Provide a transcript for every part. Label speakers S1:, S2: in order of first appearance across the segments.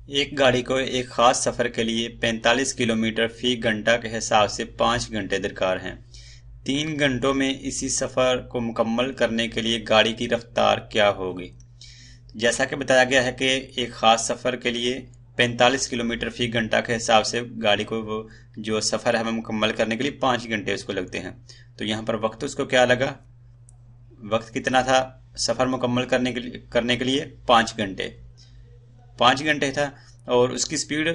S1: एक गाड़ी को एक खास सफर के लिए 45 किलोमीटर फी घंटा के हिसाब से 5 घंटे दरकार हैं। 3 घंटों में इसी सफर को मुकम्मल करने के लिए गाड़ी की रफ्तार क्या होगी? जैसा कि बताया गया है कि एक खास सफर के लिए 45 किलोमीटर फी घंटा के हिसाब से गाड़ी को वो जो सफर है हमें मुकम्मल करने के लिए 5 घंटे उसको लगते हैं। तो यहाँ पर वक्त उसको क्या लगा, वक्त कितना था सफर मुकम्मल करने के लिए 5 घंटे। 5 घंटे था और उसकी स्पीड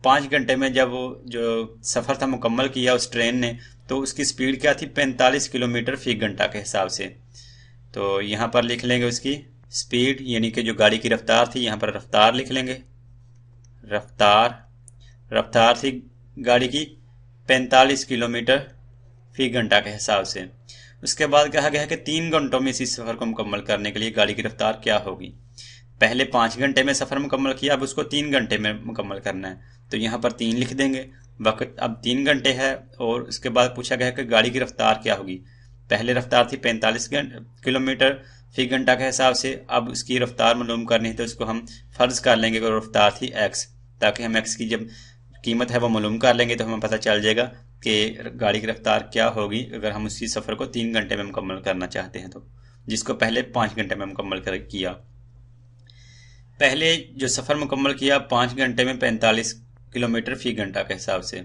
S1: 5 घंटे में जब वो जो सफ़र था मुकम्मल किया उस ट्रेन ने, तो उसकी स्पीड क्या थी 45 किलोमीटर फी घंटा के हिसाब से। तो यहाँ पर लिख लेंगे उसकी स्पीड, यानी कि जो गाड़ी की रफ्तार थी, यहाँ पर रफ्तार लिख लेंगे। रफ्तार रफ्तार थी गाड़ी की 45 किलोमीटर फी घंटा के हिसाब से। उसके बाद कहा गया है कि 3 घंटों में इसी सफ़र को मुकम्मल करने के लिए गाड़ी की रफ्तार क्या होगी। पहले 5 घंटे में सफ़र मुकम्मल किया, अब उसको 3 घंटे में मुकम्मल करना है, तो यहाँ पर 3 लिख देंगे। वक्त अब 3 घंटे है और उसके बाद पूछा गया है कि गाड़ी की रफ्तार क्या होगी। पहले रफ्तार थी 45 किलोमीटर फी घंटा के हिसाब से, अब उसकी रफ्तार मालूम करनी है तो उसको हम फ़र्ज़ कर लेंगे कि रफ्तार थी एक्स, ताकि हम एक्स की जब कीमत है वो मालूम कर लेंगे तो हमें पता चल जाएगा कि गाड़ी की रफ्तार क्या होगी अगर हम उसी सफ़र को 3 घंटे में मुकम्मल करना चाहते हैं, तो जिसको पहले 5 घंटे में मुकम्मल किया। पहले जो सफ़र मुकम्मल किया 5 घंटे में 45 किलोमीटर फी घंटा के हिसाब से,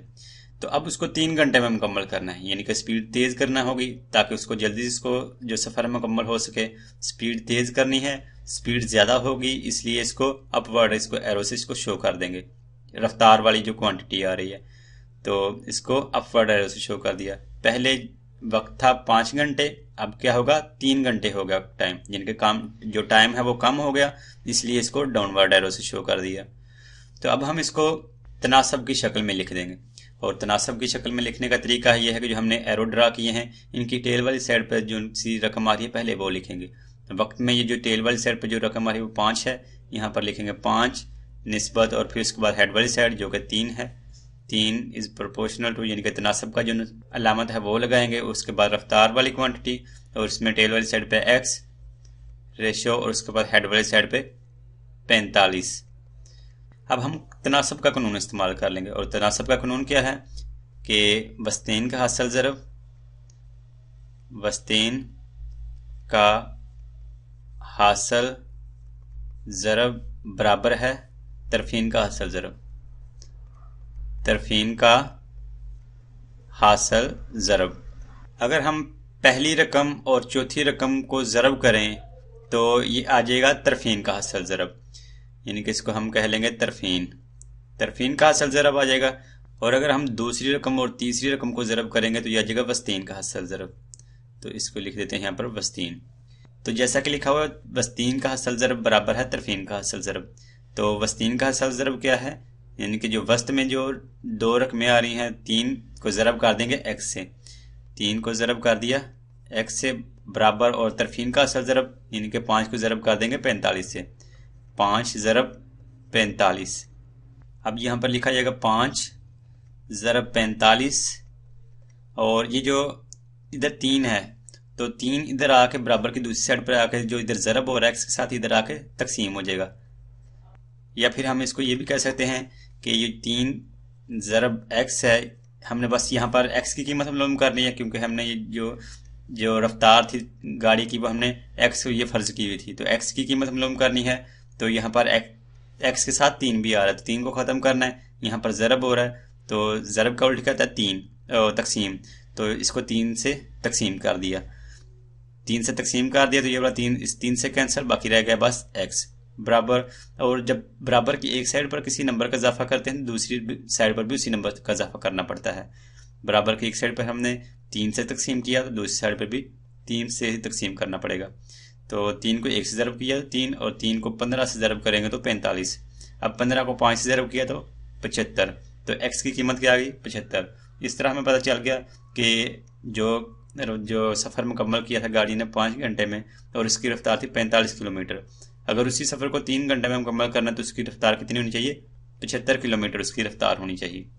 S1: तो अब उसको 3 घंटे में मुकम्मल करना है, यानी कि स्पीड तेज़ करना होगी ताकि उसको जल्दी इसको जो सफ़र मुकम्मल हो सके। स्पीड तेज़ करनी है, स्पीड ज़्यादा होगी इसलिए इसको अपवर्ड, इसको एरो से इसको शो कर देंगे। रफ्तार वाली जो क्वांटिटी आ रही है तो इसको अपवर्ड एरो से शो कर दिया। पहले वक्त था 5 घंटे, अब क्या होगा 3 घंटे हो गया टाइम, यानी कि काम जो टाइम है वो कम हो गया, इसलिए इसको डाउनवर्ड एरो से शो कर दिया। तो अब हम इसको तनासब की शक्ल में लिख देंगे, और तनासब की शक्ल में लिखने का तरीका यह है कि जो हमने एरो ड्रा किए हैं इनकी टेल वाली साइड पर जो सी रकम आ रही है पहले वो लिखेंगे। वक्त में ये जो टेल वाली साइड पर जो रकम आ रही है वो 5 है, यहाँ पर लिखेंगे 5 निस्बत, और फिर उसके बाद हेड वाली साइड जो कि 3 है, 3 इज प्रोपोर्शनल टू, यानी कि तनासब का जो अलामत है वो लगाएंगे। उसके बाद रफ्तार वाली क्वांटिटी और इसमें टेल वाली साइड पे एक्स रेशो, और उसके बाद हेड वाली साइड पे 45। अब हम तनासब का कानून इस्तेमाल कर लेंगे, और तनासब का कानून क्या है कि वस्तीन का हासिल ज़रब वस्तीन का हासिल ज़रब बराबर है तरफीन का हासिल ज़रब। तरफीन का हासिल ज़रब, अगर हम पहली रकम और चौथी रकम को ज़रब करें तो ये आ जाएगा तरफीन का हासिल ज़रब, यानी कि इसको हम कह लेंगे तरफीन का हासिल ज़रब आ जाएगा। और अगर हम दूसरी रकम और तीसरी रकम को ज़रब करेंगे तो ये आ जाएगा वस्तीन का हासिल ज़रब, तो इसको लिख देते हैं यहाँ पर वस्तीन। तो जैसा कि लिखा हुआ वस्तीन का हासिल ज़रब बराबर है तरफीन का हासिल ज़रब, तो वस्तीन का हासिल ज़रब क्या है, यानी कि जो वस्त में जो 2 रकमें आ रही हैं 3 को ज़रब कर देंगे x से, 3 को ज़रब कर दिया x से बराबर, और तरफीन का हासिल ज़रब यानी कि 5 को ज़रब कर देंगे 45 से, 5 ज़रब 45। अब यहाँ पर लिखा जाएगा 5 ज़रब 45, और ये जो इधर 3 है तो 3 इधर आके बराबर की दूसरी साइड पर आके जो इधर ज़रब हो रहा है x के साथ इधर आके तकसीम हो जाएगा। या फिर हम इसको ये भी कह सकते हैं कि ये 3 ज़रब x है, हमने बस यहाँ पर x की कीमत मालूम करनी है क्योंकि हमने ये जो रफ्तार थी गाड़ी की वो हमने x को ये फ़र्ज़ की हुई थी, तो x की कीमत मालूम करनी है। तो यहाँ पर x के साथ 3 भी आ रहा है, तो 3 को ख़त्म करना है, यहाँ पर ज़रब हो रहा है तो ज़रब का उल्टा कहता है 3 तकसीम, तो इसको 3 से तकसीम कर दिया, 3 से तकसीम कर दिया तो ये वाला 3 इस 3 से कैंसिल, बाकी रह गया बस x बराबर। और जब बराबर की एक साइड पर किसी नंबर का इजाफा करते हैं दूसरी साइड पर भी उसी नंबर का इजाफा करना पड़ता है। बराबर की एक साइड पर हमने 3 से तकसीम किया तो दूसरी साइड पर भी 3 से ही तकसीम करना पड़ेगा। तो 3 को 1 से ज़रब किया 3, और 3 को 15 से ज़रब करेंगे तो 45। अब 15 को 5 से ज़रब किया तो 75, तो x की कीमत क्या आ गई 75। इस तरह हमें पता चल गया कि जो सफ़र मुकम्मल किया था गाड़ी ने 5 घंटे में और इसकी रफ्तार थी 45 किलोमीटर, अगर उसी सफ़र को 3 घंटे में मुकम्मल करना तो उसकी रफ्तार कितनी होनी चाहिए 75 किलोमीटर उसकी रफ्तार होनी चाहिए।